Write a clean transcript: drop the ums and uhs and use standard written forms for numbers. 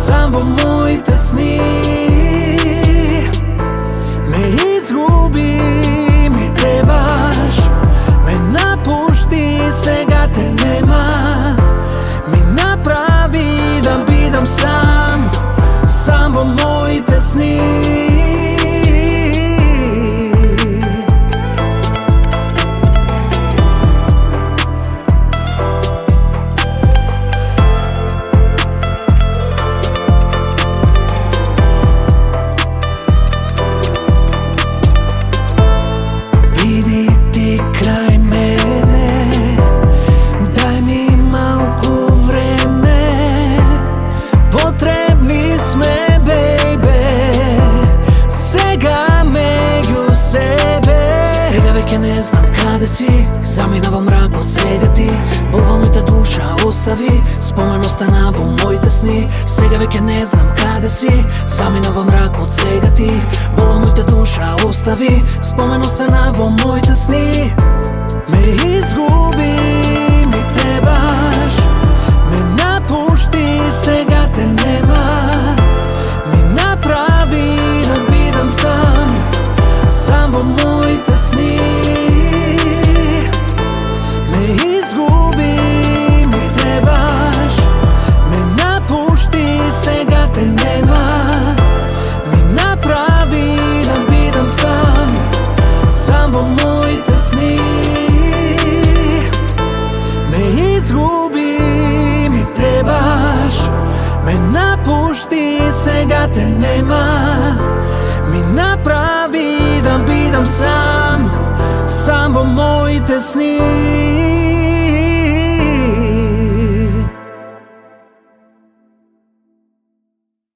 сам во моите сни. Ме изгуби, ми требаш, ме напушти, сега те нема. Ми направи да бидам сам, сам во моите сни. Веќе не знам каде си, заминава мрак од сега ти. Бол во мојата душа остави, спомен остана во моите сни. Сега веќе не знам каде си, заминава мрак од сега ти. Бол во мојата душа остави, спомен остана во моите сни. Ме изгуби, ми требаш, ме напушти, сега те нема. Ми направи да бидам сам, сам во моите сни. Ме изгуби, ми требаш, ме напушти, сега те нема. Ми направи да бидам сам, сам во моите сни. Ме изгуби, ми требаш, ме напушти, сега те нема. Ми направи да бидам сам, сам во моите сни.